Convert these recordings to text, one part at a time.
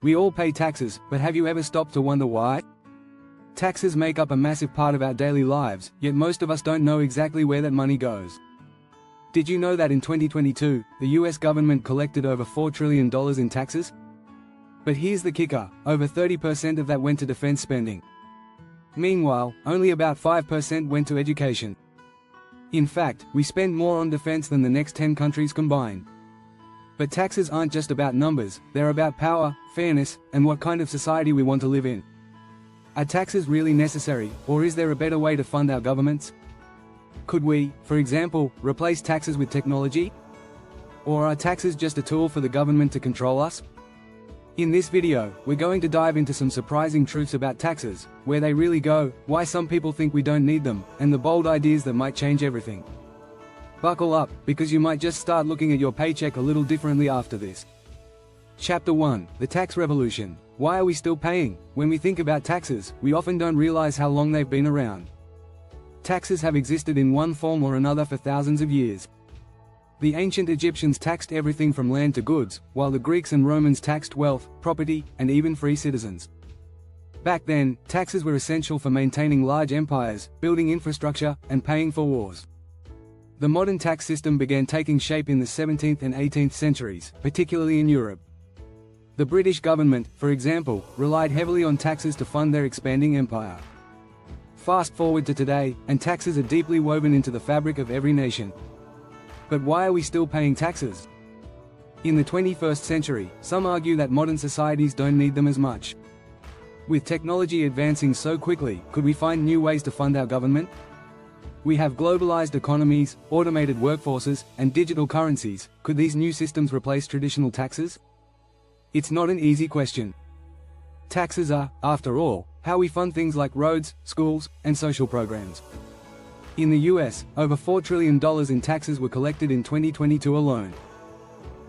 We all pay taxes, but have you ever stopped to wonder why? Taxes make up a massive part of our daily lives, yet most of us don't know exactly where that money goes. Did you know that in 2022, the US government collected over $4 trillion in taxes? But here's the kicker, over 30% of that went to defense spending. Meanwhile, only about 5% went to education. In fact, we spend more on defense than the next 10 countries combined. But taxes aren't just about numbers, they're about power, fairness, and what kind of society we want to live in. Are taxes really necessary, or is there a better way to fund our governments? Could we, for example, replace taxes with technology? Or are taxes just a tool for the government to control us? In this video, we're going to dive into some surprising truths about taxes, where they really go, why some people think we don't need them, and the bold ideas that might change everything. Buckle up, because you might just start looking at your paycheck a little differently after this. Chapter 1, The Tax Revolution. Why are we still paying? When we think about taxes, we often don't realize how long they've been around. Taxes have existed in one form or another for thousands of years. The ancient Egyptians taxed everything from land to goods, while the Greeks and Romans taxed wealth, property, and even free citizens. Back then, taxes were essential for maintaining large empires, building infrastructure, and paying for wars. The modern tax system began taking shape in the 17th and 18th centuries, particularly in Europe. The British government, for example, relied heavily on taxes to fund their expanding empire. Fast forward to today, and taxes are deeply woven into the fabric of every nation. But why are we still paying taxes? In the 21st century, some argue that modern societies don't need them as much. With technology advancing so quickly, could we find new ways to fund our government? We have globalized economies, automated workforces, and digital currencies. Could these new systems replace traditional taxes? It's not an easy question. Taxes are, after all, how we fund things like roads, schools, and social programs. In the US, over $4 trillion in taxes were collected in 2022 alone.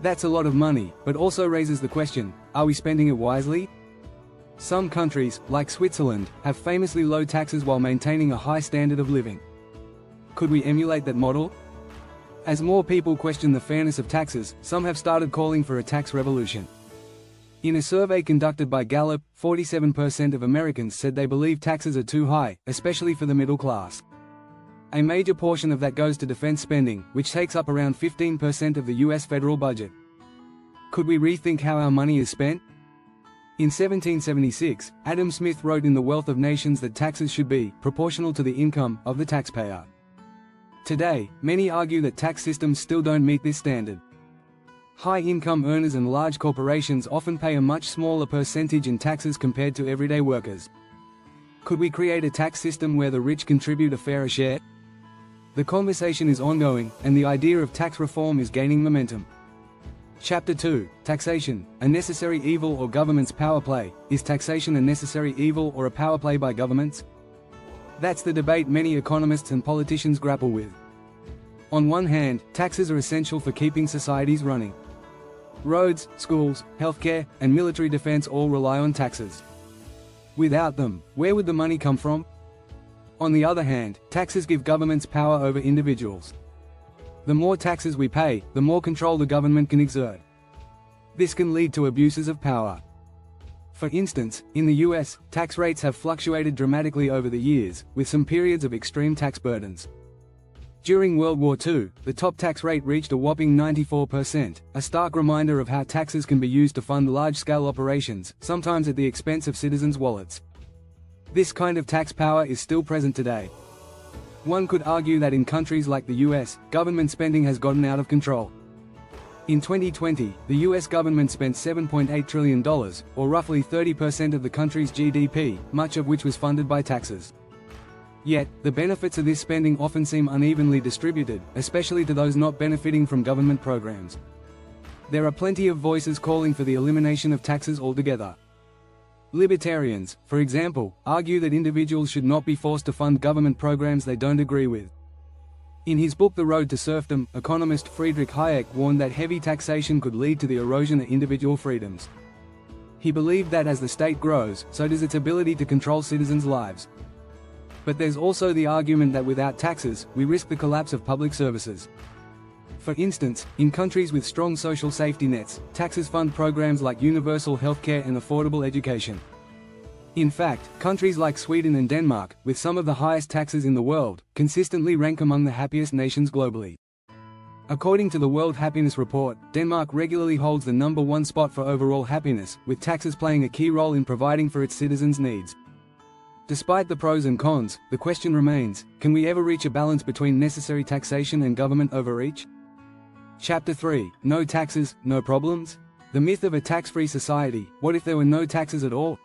That's a lot of money, but also raises the question, are we spending it wisely? Some countries, like Switzerland, have famously low taxes while maintaining a high standard of living. Could we emulate that model? As more people question the fairness of taxes, some have started calling for a tax revolution. In a survey conducted by Gallup, 47% of Americans said they believe taxes are too high, especially for the middle class. A major portion of that goes to defense spending, which takes up around 15% of the US federal budget. Could we rethink how our money is spent? In 1776, Adam Smith wrote in The Wealth of Nations that taxes should be proportional to the income of the taxpayer. Today, many argue that tax systems still don't meet this standard. High-income earners and large corporations often pay a much smaller percentage in taxes compared to everyday workers. Could we create a tax system where the rich contribute a fairer share? The conversation is ongoing, and the idea of tax reform is gaining momentum. Chapter 2, Taxation, a necessary evil or government's power play. Is taxation a necessary evil or a power play by governments? That's the debate many economists and politicians grapple with. On one hand, taxes are essential for keeping societies running. Roads, schools, healthcare, and military defense all rely on taxes. Without them, where would the money come from? On the other hand, taxes give governments power over individuals. The more taxes we pay, the more control the government can exert. This can lead to abuses of power. For instance, in the US, tax rates have fluctuated dramatically over the years, with some periods of extreme tax burdens. During World War II, the top tax rate reached a whopping 94%, a stark reminder of how taxes can be used to fund large-scale operations, sometimes at the expense of citizens' wallets. This kind of tax power is still present today. One could argue that in countries like the US, government spending has gotten out of control. In 2020, the US government spent $7.8 trillion, or roughly 30% of the country's GDP, much of which was funded by taxes. Yet, the benefits of this spending often seem unevenly distributed, especially to those not benefiting from government programs. There are plenty of voices calling for the elimination of taxes altogether. Libertarians, for example, argue that individuals should not be forced to fund government programs they don't agree with. In his book The Road to Serfdom, economist Friedrich Hayek warned that heavy taxation could lead to the erosion of individual freedoms. He believed that as the state grows, so does its ability to control citizens' lives. But there's also the argument that without taxes, we risk the collapse of public services. For instance, in countries with strong social safety nets, taxes fund programs like universal healthcare and affordable education. In fact, countries like Sweden and Denmark, with some of the highest taxes in the world, consistently rank among the happiest nations globally. According to the World Happiness Report, Denmark regularly holds the #1 spot for overall happiness, with taxes playing a key role in providing for its citizens' needs. Despite the pros and cons, the question remains, can we ever reach a balance between necessary taxation and government overreach? Chapter 3, No Taxes, No Problems? The myth of a tax-free society. What if there were no taxes at all?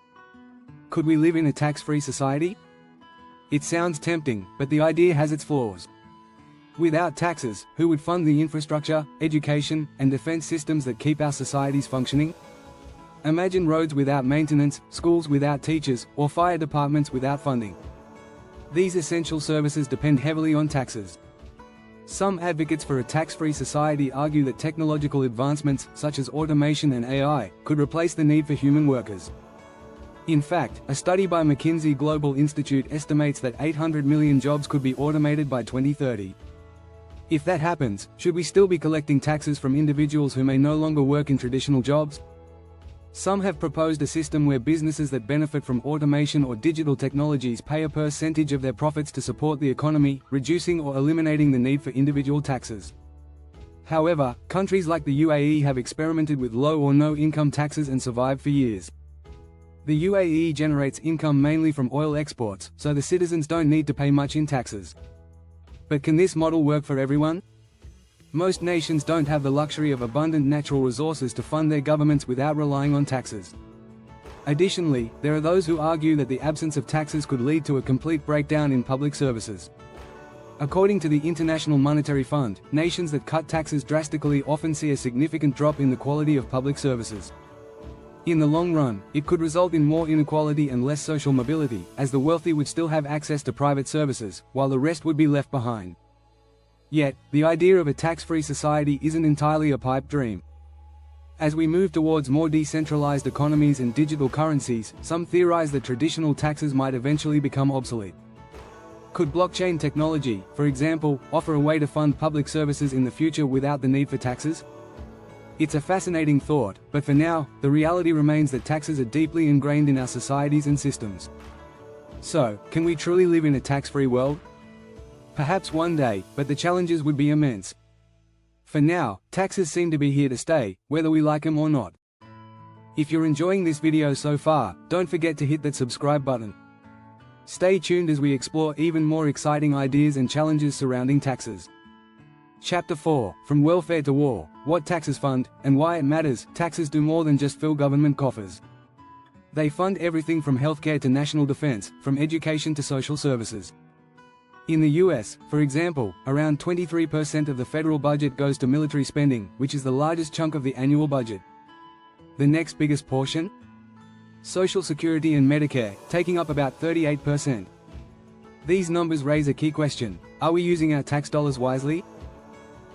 Could we live in a tax-free society? It sounds tempting, but the idea has its flaws. Without taxes, who would fund the infrastructure, education, and defense systems that keep our societies functioning? Imagine roads without maintenance, schools without teachers, or fire departments without funding. These essential services depend heavily on taxes. Some advocates for a tax-free society argue that technological advancements, such as automation and AI, could replace the need for human workers. In fact, a study by McKinsey Global Institute estimates that 800 million jobs could be automated by 2030. If that happens, should we still be collecting taxes from individuals who may no longer work in traditional jobs? Some have proposed a system where businesses that benefit from automation or digital technologies pay a percentage of their profits to support the economy, reducing or eliminating the need for individual taxes. However, countries like the UAE have experimented with low or no income taxes and survived for years. The UAE generates income mainly from oil exports, so the citizens don't need to pay much in taxes. But can this model work for everyone? Most nations don't have the luxury of abundant natural resources to fund their governments without relying on taxes. Additionally, there are those who argue that the absence of taxes could lead to a complete breakdown in public services. According to the International Monetary Fund, nations that cut taxes drastically often see a significant drop in the quality of public services. In the long run, it could result in more inequality and less social mobility, as the wealthy would still have access to private services, while the rest would be left behind. Yet, the idea of a tax-free society isn't entirely a pipe dream. As we move towards more decentralized economies and digital currencies, some theorize that traditional taxes might eventually become obsolete. Could blockchain technology, for example, offer a way to fund public services in the future without the need for taxes? It's a fascinating thought, but for now, the reality remains that taxes are deeply ingrained in our societies and systems. So, can we truly live in a tax-free world? Perhaps one day, but the challenges would be immense. For now, taxes seem to be here to stay, whether we like them or not. If you're enjoying this video so far, don't forget to hit that subscribe button. Stay tuned as we explore even more exciting ideas and challenges surrounding taxes. Chapter 4, From Welfare to War, What Taxes Fund, and Why It Matters. Taxes do more than just fill government coffers. They fund everything from healthcare to national defense, from education to social services. In the US, for example, around 23% of the federal budget goes to military spending, which is the largest chunk of the annual budget. The next biggest portion? Social Security and Medicare, taking up about 38%. These numbers raise a key question: are we using our tax dollars wisely?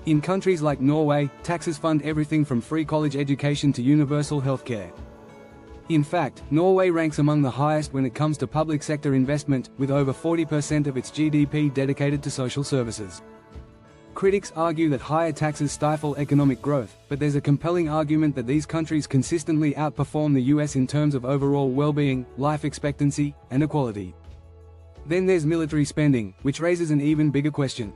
In countries like Norway, taxes fund everything from free college education to universal healthcare. In fact, Norway ranks among the highest when it comes to public sector investment, with over 40% of its GDP dedicated to social services. Critics argue that higher taxes stifle economic growth, but there's a compelling argument that these countries consistently outperform the US in terms of overall well-being, life expectancy, and equality. Then there's military spending, which raises an even bigger question.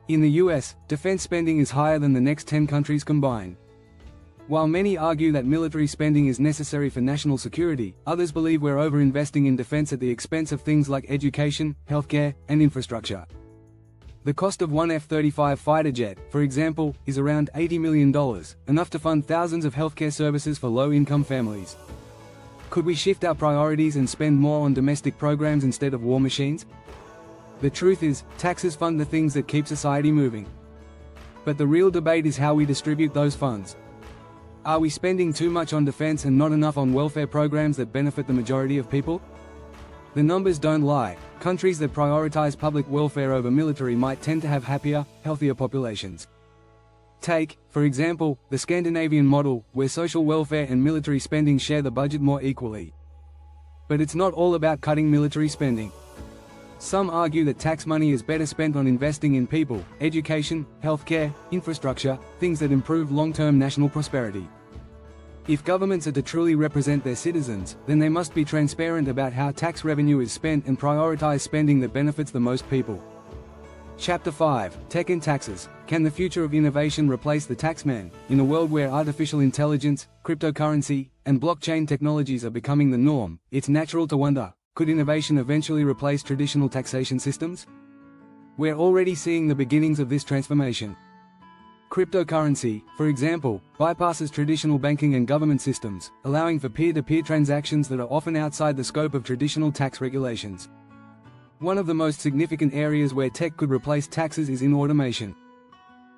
In the US, defense spending is higher than the next 10 countries combined. While many argue that military spending is necessary for national security, others believe we're over-investing in defense at the expense of things like education, healthcare, and infrastructure. The cost of one F-35 fighter jet, for example, is around $80 million, enough to fund thousands of healthcare services for low-income families. Could we shift our priorities and spend more on domestic programs instead of war machines? The truth is, taxes fund the things that keep society moving. But the real debate is how we distribute those funds. Are we spending too much on defense and not enough on welfare programs that benefit the majority of people? The numbers don't lie. Countries that prioritize public welfare over military might tend to have happier, healthier populations. Take, for example, the Scandinavian model, where social welfare and military spending share the budget more equally. But it's not all about cutting military spending. Some argue that tax money is better spent on investing in people, education, healthcare, infrastructure, things that improve long-term national prosperity. If governments are to truly represent their citizens, then they must be transparent about how tax revenue is spent and prioritize spending that benefits the most people. Chapter 5, Tech and Taxes. Can the future of innovation replace the taxman? In a world where artificial intelligence, cryptocurrency, and blockchain technologies are becoming the norm, it's natural to wonder, could innovation eventually replace traditional taxation systems? We're already seeing the beginnings of this transformation. Cryptocurrency, for example, bypasses traditional banking and government systems, allowing for peer-to-peer transactions that are often outside the scope of traditional tax regulations. One of the most significant areas where tech could replace taxes is in automation.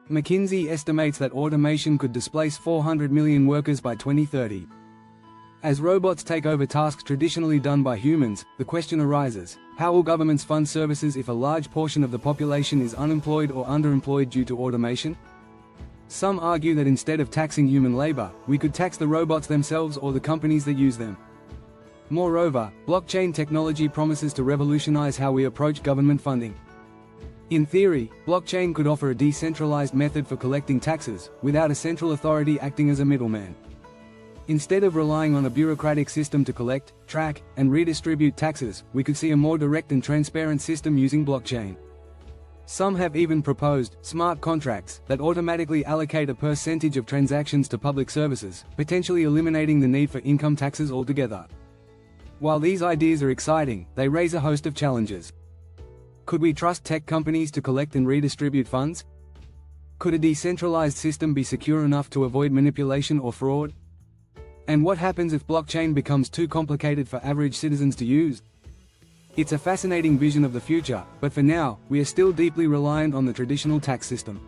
McKinsey estimates that automation could displace 400 million workers by 2030. As robots take over tasks traditionally done by humans, the question arises, how will governments fund services if a large portion of the population is unemployed or underemployed due to automation? Some argue that instead of taxing human labor, we could tax the robots themselves or the companies that use them. Moreover, blockchain technology promises to revolutionize how we approach government funding. In theory, blockchain could offer a decentralized method for collecting taxes, without a central authority acting as a middleman. Instead of relying on a bureaucratic system to collect, track, and redistribute taxes, we could see a more direct and transparent system using blockchain. Some have even proposed smart contracts that automatically allocate a percentage of transactions to public services, potentially eliminating the need for income taxes altogether. While these ideas are exciting, they raise a host of challenges. Could we trust tech companies to collect and redistribute funds? Could a decentralized system be secure enough to avoid manipulation or fraud? And what happens if blockchain becomes too complicated for average citizens to use? It's a fascinating vision of the future, but for now, we are still deeply reliant on the traditional tax system.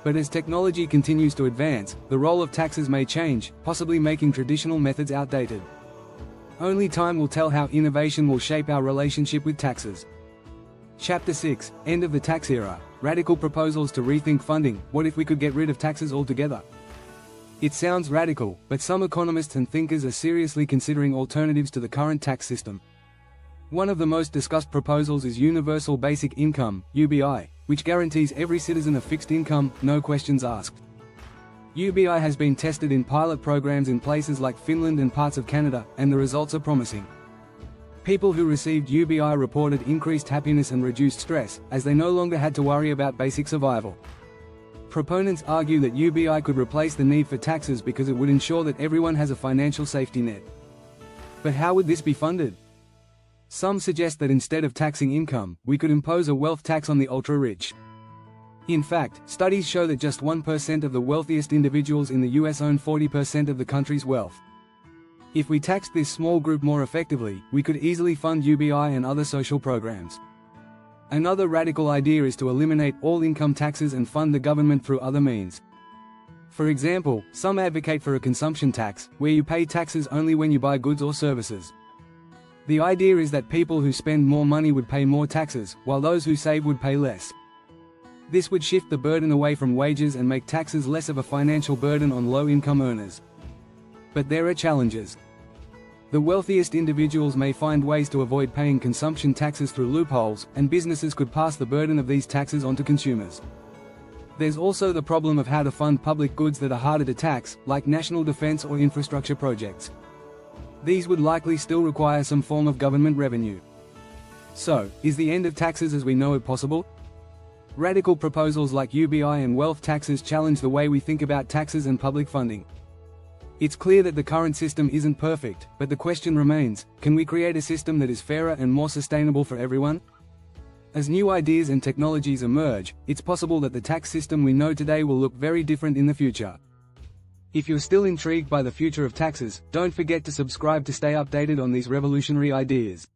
But as technology continues to advance, the role of taxes may change, possibly making traditional methods outdated. Only time will tell how innovation will shape our relationship with taxes. Chapter 6, End of the Tax Era. Radical proposals to rethink funding. What if we could get rid of taxes altogether? It sounds radical, but some economists and thinkers are seriously considering alternatives to the current tax system. One of the most discussed proposals is Universal Basic Income, UBI, which guarantees every citizen a fixed income, no questions asked. UBI has been tested in pilot programs in places like Finland and parts of Canada, and the results are promising. People who received UBI reported increased happiness and reduced stress, as they no longer had to worry about basic survival. Proponents argue that UBI could replace the need for taxes because it would ensure that everyone has a financial safety net. But how would this be funded? Some suggest that instead of taxing income, we could impose a wealth tax on the ultra-rich. In fact, studies show that just 1% of the wealthiest individuals in the US own 40% of the country's wealth. If we taxed this small group more effectively, we could easily fund UBI and other social programs. Another radical idea is to eliminate all income taxes and fund the government through other means. For example, some advocate for a consumption tax, where you pay taxes only when you buy goods or services. The idea is that people who spend more money would pay more taxes, while those who save would pay less. This would shift the burden away from wages and make taxes less of a financial burden on low-income earners. But there are challenges. The wealthiest individuals may find ways to avoid paying consumption taxes through loopholes, and businesses could pass the burden of these taxes on to consumers. There's also the problem of how to fund public goods that are harder to tax, like national defense or infrastructure projects. These would likely still require some form of government revenue. So, is the end of taxes as we know it possible? Radical proposals like UBI and wealth taxes challenge the way we think about taxes and public funding. It's clear that the current system isn't perfect, but the question remains, can we create a system that is fairer and more sustainable for everyone? As new ideas and technologies emerge, it's possible that the tax system we know today will look very different in the future. If you're still intrigued by the future of taxes, don't forget to subscribe to stay updated on these revolutionary ideas.